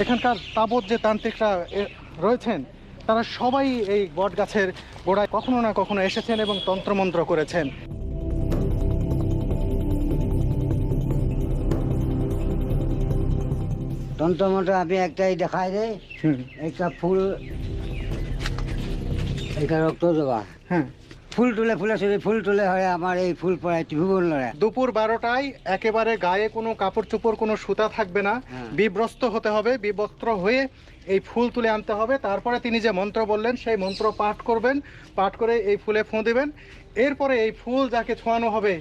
এখানকার তাবৎ যে তান্ত্রিকরা রয়েছেন তারা সবাই এই বট গাছের গোড়ায় কখনো না কখনো এসেছেন এবং তন্ত্রমন্ত্র করেছেন। তন্ত্রমন্ত্র আমি একটাই দেখাই দেয়, একটা ফুল, একটা রক্ত দেওয়া, হ্যাঁ, ফুল তুলে ফুল তুলে হয় আমার এই ফুল পড়ায় ত্রিভুবন লড়াই। দুপুর 12টায় একেবারে গায়ে কোনো কাপড় চোপড় কোনো সুতা থাকবে না, বিবস্ত্র হতে হবে। বিবস্ত্র হয়ে এই ফুল তুলে আনতে হবে। তারপরে তিনি যে মন্ত্র বললেন সেই মন্ত্র পাঠ করবেন, পাঠ করে এই ফুলে ফোঁ দিবেন। এরপরে এই ফুল যাকে ছোঁয়ানো হবে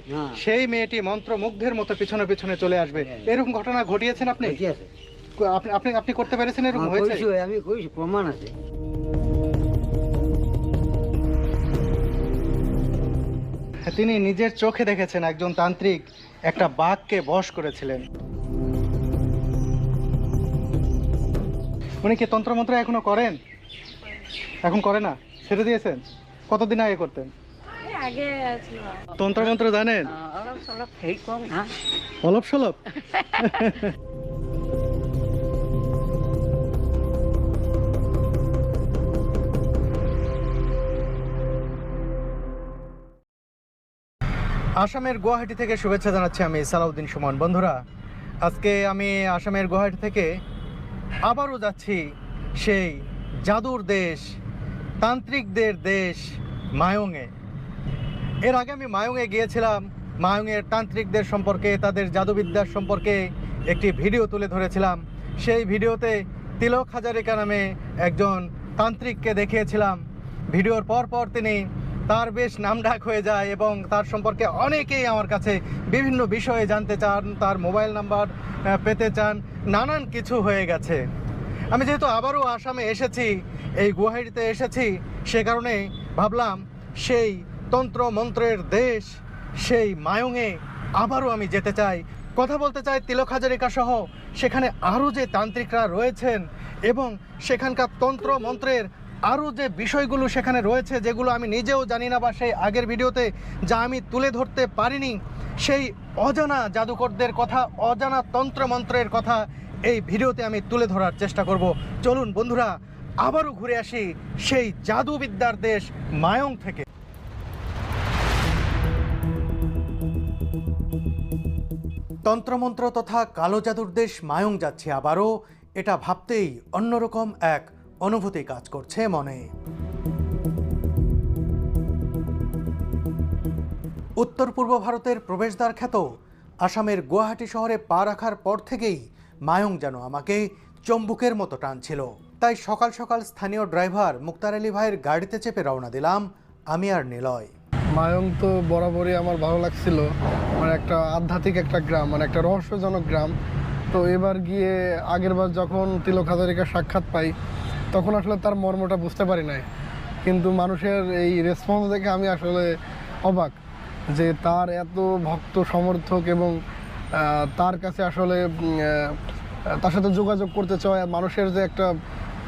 সেই মেয়েটি মন্ত্রমুগ্ধের মতো পিছনে পিছনে চলে আসবে। এরকম ঘটনা ঘটিয়েছেন আপনি? আপনি আপনি করতে পেরেছেন? এরকম হয়েছে? আমি করেছি, প্রমাণ আছে। তিনি নিজের চোখে দেখেছেন একজন তান্ত্রিক একটা বাঘকে বশ করেছিলেন। উনি কি তন্ত্রমন্ত্র এখনো করেন? এখন করে না, ছেড়ে দিয়েছেন? কতদিন আগে করতেন? আগে তন্ত্রমন্ত্র জানেন? অলপ সলপ সেই কম না। অলপ সলপ? আসামের গুয়াহাটি থেকে শুভেচ্ছা জানাচ্ছি আমি সালাউদ্দিন সুমন। বন্ধুরা, আজকে আমি আসামের গুয়াহাটি থেকে আবারও যাচ্ছি সেই জাদুর দেশ, তান্ত্রিকদের দেশ মায়ংয়ে। এর আগে আমি মায়ংয়ে গিয়েছিলাম। মায়ংয়ের তান্ত্রিকদের সম্পর্কে, তাদের জাদুবিদ্যার সম্পর্কে একটি ভিডিও তুলে ধরেছিলাম। সেই ভিডিওতে তিলক হাজারিকা নামে একজন তান্ত্রিককে দেখিয়েছিলাম। ভিডিওর পর তিনি তার বেশ নামডাক হয়ে যায় এবং তার সম্পর্কে অনেকেই আমার কাছে বিভিন্ন বিষয়ে জানতে চান, তার মোবাইল নাম্বার পেতে চান, নানান কিছু হয়ে গেছে। আমি যেহেতু আবারও আসামে এসেছি, এই গুয়াহাটিতে এসেছি, সে কারণে ভাবলাম সেই তন্ত্র মন্ত্রের দেশ, সেই মায়ংয়ে আবারও আমি যেতে চাই, কথা বলতে চাই তিলক হাজারিকা সহ সেখানে আরও যে তান্ত্রিকরা রয়েছেন এবং সেখানকার তন্ত্র মন্ত্রের আরও যে বিষয়গুলো সেখানে রয়েছে যেগুলো আমি নিজেও জানি না বা সেই আগের ভিডিওতে যা আমি তুলে ধরতে পারিনি, সেই অজানা জাদুকরদের কথা, অজানা তন্ত্রমন্ত্রের কথা এই ভিডিওতে আমি তুলে ধরার চেষ্টা করব। চলুন বন্ধুরা, আবারও ঘুরে আসি সেই জাদুবিদ্যার দেশ মায়ং থেকে। তন্ত্রমন্ত্র তথা কালো জাদুর দেশ মায়ং যাচ্ছি আবারও, এটা ভাবতেই অন্যরকম এক অনুভূতি কাজ করছে মনে। উত্তর পূর্ব ভারতের প্রবেশদ্বার খ্যাত আসামের গুয়াহাটি শহরে পা রাখার পর থেকেই মায়ং যেন আমাকে চম্বুকের মতো টানছিল। তাই সকাল সকাল স্থানীয় ড্রাইভার মুক্তার আলী ভাইয়ের গাড়িতে চেপে রওনা দিলাম আমি আর নিলয়। মায়ং তো বরাবরই আমার ভালো লাগছিল, মানে একটা আধ্যাত্মিক একটা গ্রাম, মানে একটা রহস্যজনক গ্রাম। তো এবার গিয়ে আগেরবার যখন তিলক হাজারিকার সাক্ষাৎ পাই তখন আসলে তার মর্মটা বুঝতে পারি নাই, কিন্তু মানুষের এই রেসপন্স দেখে আমি আসলে অবাক যে তার এত ভক্ত সমর্থক এবং তার কাছে আসলে তার সাথে যোগাযোগ করতে চায় মানুষের যে একটা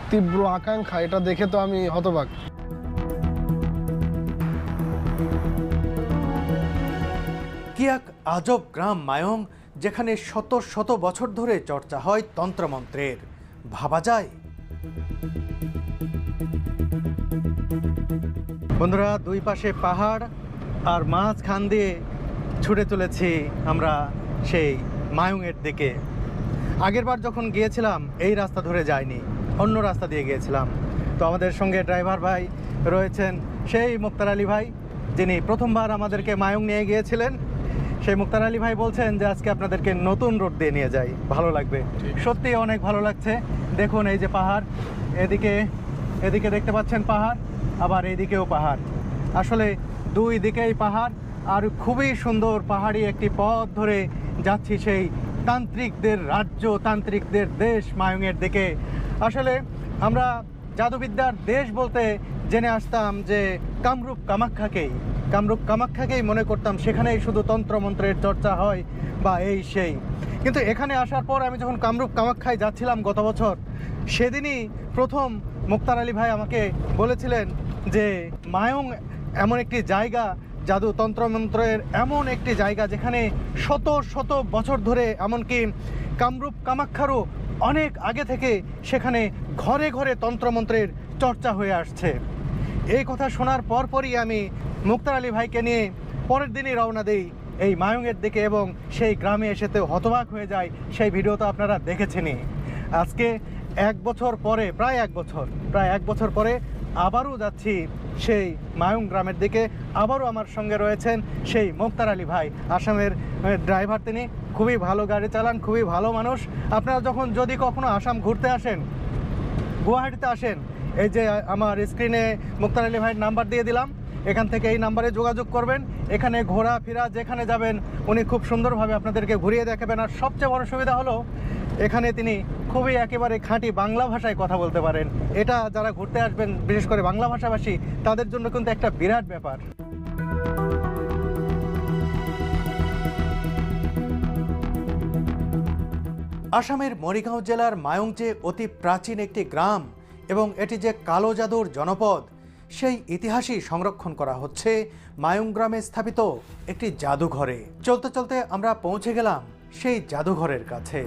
তীব্র আকাঙ্ক্ষা, এটা দেখে তো আমি হতবাক। কি এক আজব গ্রাম মায়ং, যেখানে শত শত বছর ধরে চর্চা হয় তন্ত্রমন্ত্রের। ভাবা যায়? বন্ধুরা, দুই পাশে পাহাড় আর মাঝখান দিয়ে ছুটে চলেছি আমরা সেই মায়ংয়ের দিকে। আগেরবার যখন গিয়েছিলাম এই রাস্তা ধরে যাইনি, অন্য রাস্তা দিয়ে গিয়েছিলাম। তো আমাদের সঙ্গে ড্রাইভার ভাই রয়েছেন, সেই মুক্তার আলী ভাই, যিনি প্রথমবার আমাদেরকে মায়ং নিয়ে গিয়েছিলেন। সেই মুক্তার আলী ভাই বলছেন যে আজকে আপনাদেরকে নতুন রোড দিয়ে নিয়ে যাই, ভালো লাগবে। সত্যি অনেক ভালো লাগছে। দেখুন এই যে পাহাড়, এদিকে দেখতে পাচ্ছেন পাহাড়, আবার এইদিকেও পাহাড়। আসলে দুই দিকেই পাহাড় আর খুবই সুন্দর পাহাড়ি একটি পথ ধরে যাচ্ছি সেই তান্ত্রিকদের রাজ্য, তান্ত্রিকদের দেশ মায়ংয়ের দিকে। আসলে আমরা জাদুবিদ্যার দেশ বলতে জেনে আসতাম যে কামরূপ কামাখ্যাকেই মনে করতাম, সেখানেই শুধু তন্ত্রমন্ত্রের চর্চা হয় বা এই সেই। কিন্তু এখানে আসার পর আমি যখন কামরূপ কামাখ্যায় যাচ্ছিলাম গত বছর, সেদিনই প্রথম মুক্তার আলী ভাই আমাকে বলেছিলেন যে মায়ং এমন একটি জায়গা, জাদু তন্ত্রমন্ত্রের এমন একটি জায়গা যেখানে শত শত বছর ধরে, এমনকি কামরূপ কামাখ্যারও অনেক আগে থেকে সেখানে ঘরে ঘরে তন্ত্রমন্ত্রের চর্চা হয়ে আসছে। এই কথা শোনার পরপরই আমি মুক্তার আলী ভাইকে নিয়ে পরের দিনই রওনা দেই এই মায়ংয়ের দিকে, এবং সেই গ্রামে এসেতে হতবাক হয়ে যায়। সেই ভিডিও তো আপনারা দেখেছেনই। আজকে প্রায় এক বছর পরে আবারও যাচ্ছি সেই মায়ং গ্রামের দিকে। আবারও আমার সঙ্গে রয়েছেন সেই মুক্তার আলী ভাই, আসামের ড্রাইভার। তিনি খুবই ভালো গাড়ি চালান, খুবই ভালো মানুষ। আপনারা যদি কখনো আসাম ঘুরতে আসেন, গুয়াহাটিতে আসেন, এই যে আমার স্ক্রিনে মুক্তার আলী ভাইয়ের নাম্বার দিয়ে দিলাম, এখান থেকে এই নাম্বারে যোগাযোগ করবেন। এখানে ঘোরাফেরা যেখানে যাবেন উনি খুব সুন্দরভাবে আপনাদেরকে ঘুরিয়ে দেখাবেন। আর সবচেয়ে বড় সুবিধা হলো এখানে তিনি খুবই একেবারে খাঁটি বাংলা ভাষায় কথা বলতে পারেন। এটা যারা ঘুরতে আসবেন, বিশেষ করে বাংলা ভাষাভাষী, তাদের জন্য কিন্তু একটা বিরাট ব্যাপার। আসামের মরিগাঁও জেলার মায়ং যে অতি প্রাচীন একটি গ্রাম এবং এটি যে কালো জাদুর জনপদ, সেই ইতিহাসই সংরক্ষণ করা হচ্ছে মায়ং গ্রামে স্থাপিত একটি জাদুঘরে। চলতে চলতে আমরা পৌঁছে গেলাম সেই জাদুঘরের কাছে।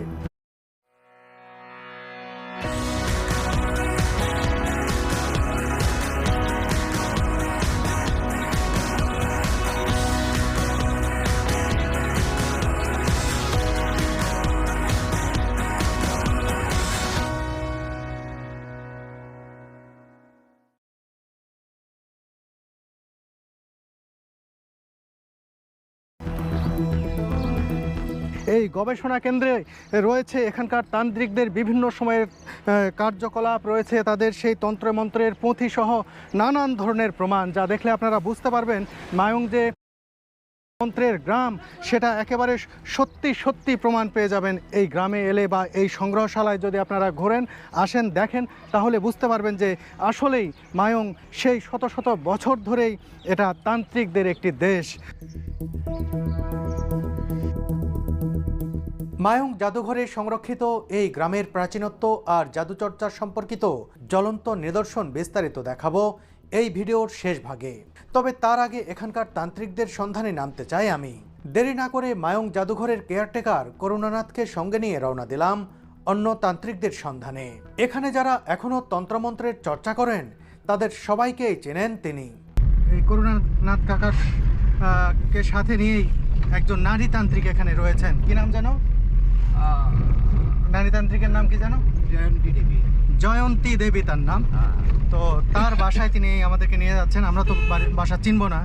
এই গবেষণা কেন্দ্রে রয়েছে এখানকার তান্ত্রিকদের বিভিন্ন সময়ের কার্যকলাপ, রয়েছে তাদের সেই তন্ত্রমন্ত্রের পুঁথি সহ নানান ধরনের প্রমাণ, যা দেখলে আপনারা বুঝতে পারবেন মায়ং যে তন্ত্রের গ্রাম সেটা একেবারে সত্যি সত্যি প্রমাণ পেয়ে যাবেন এই গ্রামে এলে, বা এই সংগ্রহশালায় যদি আপনারা ঘোরেন, আসেন, দেখেন, তাহলে বুঝতে পারবেন যে আসলেই মায়ং সেই শত শত বছর ধরেই এটা তান্ত্রিকদের একটি দেশ। মায়ং জাদুঘরে সংরক্ষিত এই গ্রামের প্রাচীনত্ব আর জাদুচর্চা সম্পর্কিত জ্বলন্ত নিদর্শন বিস্তারিত দেখাবো এই ভিডিওর শেষ ভাগে। তবে তার আগে এখানকার তান্ত্রিকদের সন্ধানে নামতে চাই আমি। দেরি না করে মায়ং জাদুঘরের কেয়ারটেকার করুণানাথকে সঙ্গে নিয়ে রওনা দিলাম অন্য তান্ত্রিকদের সন্ধানে। এখানে যারা এখনো তন্ত্রমন্ত্রের চর্চা করেন তাদের সবাইকেই চেনেন তিনি। এই করুণানাথ কাকার কে সাথে নিয়েই একজন নারী তান্ত্রিক এখানে রয়েছেন। কি নাম জানো? নারী তান্ত্রিকের নাম কি জানো? জয়ন্তী দেবী তার নাম। তো তার বাসায় তিনি আমাদেরকে নিয়ে যাচ্ছেন। আমরা তো বাসা চিনব না,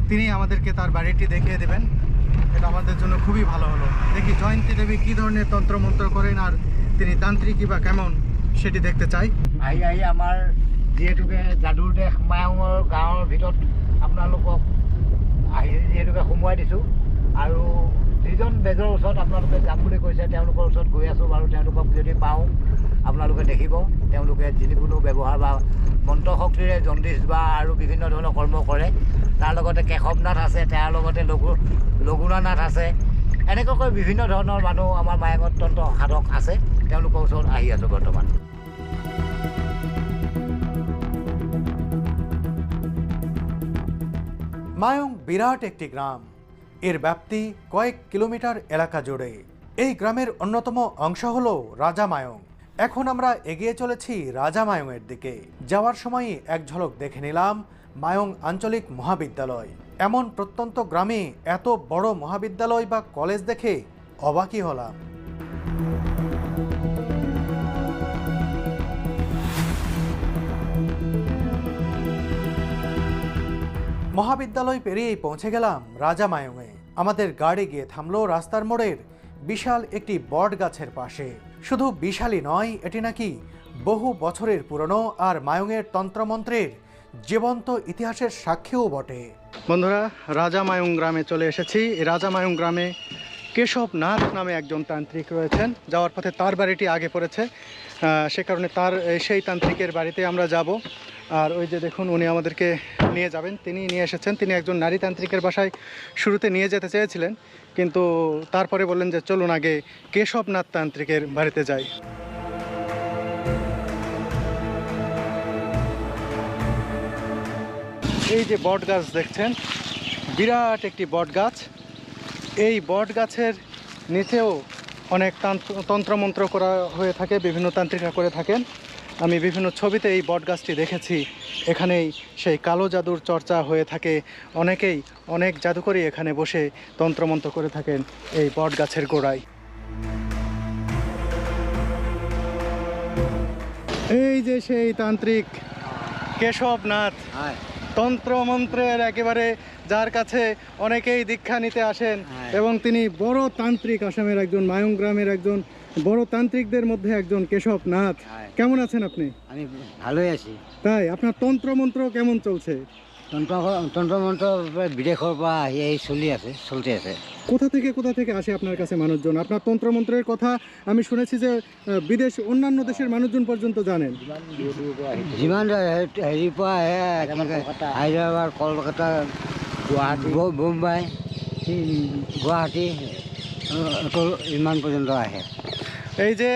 তিনি আমাদেরকে তার বাড়িটি দেখিয়ে দেবেন। এটা আমাদের জন্য খুবই ভালো হলো। দেখি জয়ন্তী দেবী কি ধরনের তন্ত্রমন্ত্র করেন আর তিনি তান্ত্রিকই বা কেমন, সেটি দেখতে চাই। আহি আমাৰ যিহেতুকে যাদুৰ দেশ মায়ঙৰ গাঁৱৰ ভিতৰত আপোনালোকক যিহেতুকে সোমোৱাই দিছোঁ, আৰু যিজন বেজৰ ওচৰত আপোনালোকে যাম বুলি কৈছে তেওঁলোকৰ ওচৰত গৈ আছোঁ বাৰু। তেওঁলোকক যদি পাওঁ আপোনালোকে দেখিব, তেওঁলোকে যিকোনো ব্যৱহাৰ বা মন্ত্ৰ শক্তিৰে জণ্ডিছ বা আৰু বিভিন্ন ধৰণৰ কৰ্ম কৰে। তাৰ লগতে কেশৱনাথ আছে, তাৰ লগতে লঘুনাথ আছে, এনেকুৱাকৈ বিভিন্ন ধৰণৰ মানুহ আমাৰ মায়ঙত তন্ত্ৰ সাধক আছে। তেওঁলোকৰ ওচৰত আহি আছোঁ বৰ্তমান। মায়ং বিরাট একটি গ্রাম, এর ব্যাপ্তি কয়েক কিলোমিটার এলাকা জুড়ে। এই গ্রামের অন্যতম অংশ হলো রাজা মায়ং। এখন আমরা এগিয়ে চলেছি রাজা মায়ংয়ের দিকে। যাওয়ার সময় এক ঝলক দেখে নিলাম মায়ং আঞ্চলিক মহাবিদ্যালয়। এমন প্রত্যন্ত গ্রামে এত বড় মহাবিদ্যালয় বা কলেজ দেখে অবাকই হলাম। মহাবিদ্যালয় পেরিয়েই পৌঁছে গেলাম রাজা মায়ংয়ে। আমাদের গাড়ি গিয়ে থামলো রাস্তার মোড়ের বিশাল একটি বট গাছের পাশে। শুধু বিশালই নয়, এটি নাকি বহু বছরের পুরনো আর মায়ংয়ের তন্ত্রমন্ত্রের জীবন্ত ইতিহাসের সাক্ষীও বটে। বন্ধুরা, রাজা মায়ং গ্রামে চলে এসেছি। রাজা মায়ং গ্রামে কেশবনাথ নামে একজন তান্ত্রিক রয়েছেন। যাওয়ার পথে তার বাড়িটি আগে পড়েছে, সে কারণে সেই তান্ত্রিকের বাড়িতে আমরা যাব। আর ওই যে দেখুন, উনি আমাদেরকে নিয়ে যাবেন, তিনি নিয়ে এসেছেন। তিনি একজন নারী তান্ত্রিকের বাসায় শুরুতে নিয়ে যেতে চেয়েছিলেন, কিন্তু তারপরে বললেন যে চলুন আগে কেশবনাথ তান্ত্রিকের বাড়িতে যাই। এই যে বট গাছ দেখছেন, বিরাট একটি বট গাছ। এই বট গাছের নিচেও অনেক তন্ত্রমন্ত্র করা হয়ে থাকে, বিভিন্ন তান্ত্রিকরা করে থাকেন। আমি বিভিন্ন ছবিতে এই বট গাছটি দেখেছি। এখানেই সেই কালো জাদুর চর্চা হয়ে থাকে। অনেকেই অনেক জাদুকরী এখানে বসে তন্ত্রমন্ত্র করে থাকেন এই বট গাছের গোড়ায়। এই যে সেই তান্ত্রিক কেশবনাথ, তন্ত্রমন্ত্রের একেবারে যার কাছে অনেকেই দীক্ষা নিতে আসেন, এবং তিনি বড় তান্ত্রিক, আসামের একজন মায়ং গ্রামের একজন বড় তান্ত্রিকদের মধ্যে একজন কেশবনাথ। কেমন আছেন আপনি? আমি ভালোই আছি। তাই আপনার তন্ত্রমন্ত্র কেমন চলছে? তন্ত্রমন্ত্র বিদেশৰ পৰা আহি চলতে আছে। কোথা থেকে আসে আপনার কাছে মানুষজন? আপনার তন্ত্রমন্ত্রের কথা আমি শুনেছি যে অন্যান্য দেশের মানুষজন পর্যন্ত জানেন। যিমান হেৰিৰ পৰা আহে, হায়দৰাবাদ, কলকাতা, গুৱাহাটী, বোম্বাই, গুৱাহাটী ইমান পর্যন্ত আহে। এই যে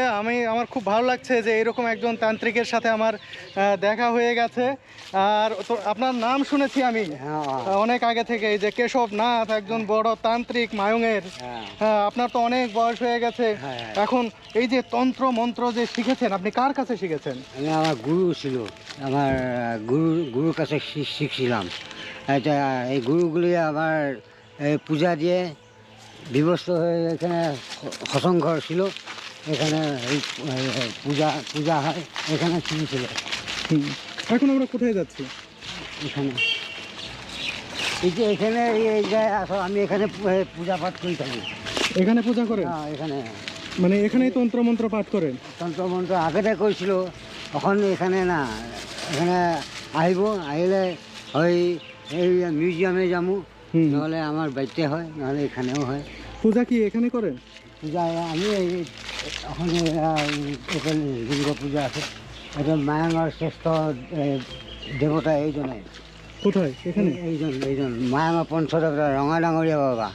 আমার খুব ভালো লাগছে যে এরকম একজন তান্ত্রিকের সাথে আমার দেখা হয়ে গেছে। আর তো আপনার নাম শুনেছি আমি অনেক আগে থেকে, এই যে কেশবনাথ, একজন বড় তান্ত্রিক মায়ঙের। হ্যাঁ, আপনার তো অনেক বয়স হয়ে গেছে। এখন এই যে তন্ত্র মন্ত্র যে শিখেছেন, আপনি কার কাছে শিখেছেন? আমি আমার গুরু ছিল, আমার গুরুর কাছে শিখছিলাম। এটা এই গুরুগুলি আমার পূজা দিয়ে বিভস্ত হয়ে এখানে সৎসংঘর ছিল, এখানে পূজা হয়, এখানে শিখেছিল। এখন আমরা কোথায় যাচ্ছি? এখানে এই যে এখানে এই যে আমি এখানে পূজা পাঠ করে থাকি। এখানে পূজা করেন? হ্যাঁ, এখানে মানে এখানেই তন্ত্রমন্ত্র পাঠ করেন? তন্ত্রমন্ত্র আগতে কৰিছিল, এখন এখানে না। এখানে আহিলে হয় এই মিউজিয়ামে যামো, নহ'লে আমার বাড়িতে হয়, নহ'লে এখানেও হয়। পূজা কি এখানে করেন? পূজা আমি এখন এখানে লিঙ্গ পূজা আছে। এটা মায়াঙৰ শ্রেষ্ঠ দেবতা এইজনে। কোথায়? এখানে? এইজন মায়াঙৰ পঞ্চদেৱতা, ৰঙা ডাঙৰীয়া বাবা।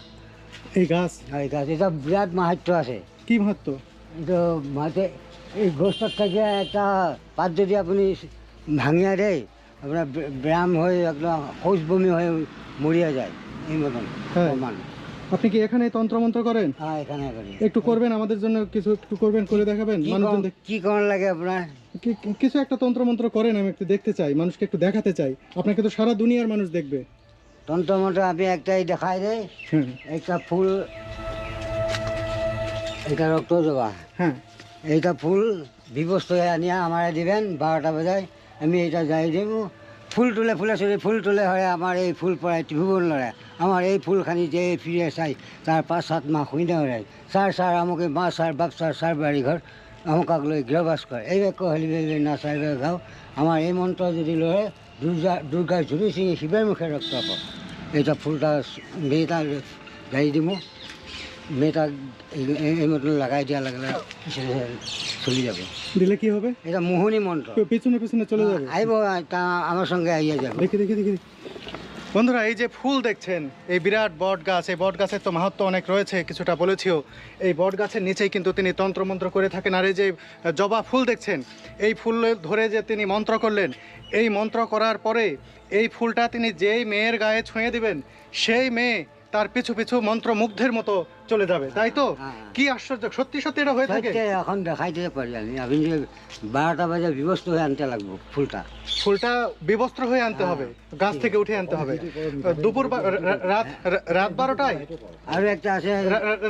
এই গাছ? এই গাছ এটা বিরাট মাহাত্য আছে। কি মাহাত্য? এটা মাতে এই গছটার থেকে একটা পাত যদি আপনি ভাঙিয়া দেয়, আপনার ব্যায়াম হয়ে একদম শৌচ বমি হয়ে মরিয়া যায়, এই মতন প্রমাণ। আপনি কি এখানে তন্ত্রমন্ত্র করেন? হ্যাঁ, এখানে করি। একটু করবেন আমাদের জন্য, কিছু একটু করবেন, করে দেখাবেন? কি করার লাগে আপনার? কিছু একটা তন্ত্রমন্ত্র করেন, আমি একটু দেখতে চাই, মানুষকে একটু দেখাতে চাই। আপনাকে তো সারা দুনিয়ার মানুষ দেখবে। তন্ত্রমন্ত্র আমি একটাই দেখাই দেয়, একটা ফুল, এটা রক্ত জবা। হ্যাঁ, এইটা ফুল বিবস্ত হয়ে আনিয়া আমার দিবেন 12টা বাজায়, আমি এটা যাই দিব। ফুল তুলে হয় আমার এই ফুল পড়াই ত্রিভুবন লড়াই, আমার এই ফুলখানি যে ফিরে চাই তার 5-7 মাহ শুনে হয়। স্যার আমাকে মা স্যার বাপ স্যার বাড়ি ঘর আমাক লৈ গৃহবাস করে, এই বাক্য হলি না স্যার গাও। আমার এই মন্ত্র যদি লড়ে দুর্গা ঝুড়ি সিঙে শিবের মুখে রক্ত পাব। এইটা ফুলটা মেয়েটা যাই দিব, মেয়েটা এই মতন লাগাই দিয়া লাগলে চলে যাবে। দিলে কি হবে? এটা মোহনী মন্ত্র, পিছনে চলে যাবে। আইব, তা আমার সঙ্গে আইয়া যাবে। দেখি। বন্ধুরা, এই যে ফুল দেখছেন, এই বিরাট বট গাছ, এই বট গাছের তো মাহাত্ম্য অনেক রয়েছে, কিছুটা বলেছিও। এই বট গাছের নিচেই কিন্তু তিনি তন্ত্রমন্ত্র করে থাকেন। আর এই যে জবা ফুল দেখছেন, এই ফুল ধরে যে তিনি মন্ত্র করলেন, এই মন্ত্র করার পরে এই ফুলটা তিনি যেই মেয়ের গায়ে ছুঁয়ে দিবেন, সেই মেয়ে তার পিছু মন্ত্রমুগ্ধের মতো চলে যাবে, তাই তো? কি আশ্চর্য, সত্যি এটা হয়ে থাকে। এখন দেখাই দিতে পারি আমি, আপনি 12টা বাজে বিবস্ত হয়ে আনতে লাগবো। ফুলটা বিবস্ত্র হয়ে আনতে হবে, গাছ থেকে উঠে আনতে হবে। দুপুর রাত 12টায়? আর একটা আছে,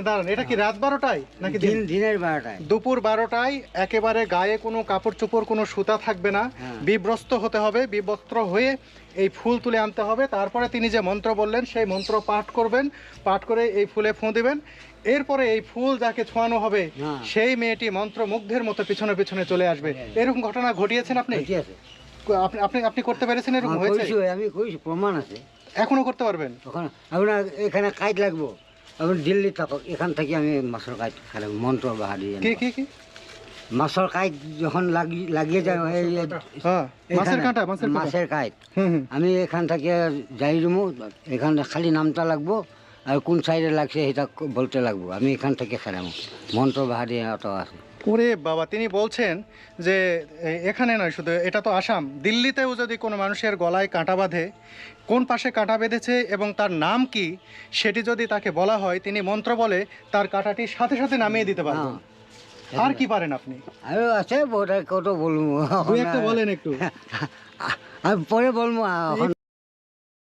দাঁড়ান, এটা কি রাত 12টায় নাকি দিনের 12টায়? দুপুর 12টায় একেবারে গায়ে কোনো কাপড় চোপড়, কোনো সুতা থাকবে না, বিবস্ত্র হতে হবে। বিবস্ত্র হয়ে এই ফুল তুলে আনতে হবে। তারপরে তিনি যে মন্ত্র বললেন সেই মন্ত্র পাঠ করবেন, পাঠ করে এই ফুলে ফোঁ দিবেন। এরপরে এই ফুল যাকে ছোঁয়ানো হবে সেই মেয়েটি মন্ত্রমুগ্ধের মতো পিছনে চলে আসবে। এরকম ঘটনা ঘটিয়েছেন আপনি? আপনি করতে পেরেছেন? এরকম হয়েছে? আমি করেছি, প্রমাণ আছে। এখনো করতে পারবেন? আপনার এখানে কাইট লাগবো, আপনি দিল্লি থাকক, এখান থেকে আমি মাছের কাইট খারাপ মন্ত্র বাহারি। কি মাছের কাইট যখন লাগিয়ে যায়, মাছের কাইট আমি এখান থেকে যাই দিব, এখানে খালি নামটা লাগবো, আর কোন সাইডে লাগছে সেটা বলতে লাগবো। আমি এখান থেকে খেলাম, মন্ত্র বাহারি অত আছে। ওরে বাবা, তিনি বলছেন যে এখানে নয় শুধু, এটা তো আসাম, দিল্লিতেও যদি কোনো মানুষের গলায় কাঁটা বাঁধে, কোন পাশে কাঁটা বেঁধেছে এবং তার নাম কি সেটি যদি তাকে বলা হয়, তিনি মন্ত্র বলে তার কাঁটাটি সাথে সাথে নামিয়ে দিতে পারবেন। আর কি পারেন আপনি? আরও আছে ওটা কত বলবো দুই একটা বলেন একটু। আমি পরে বলবো এখন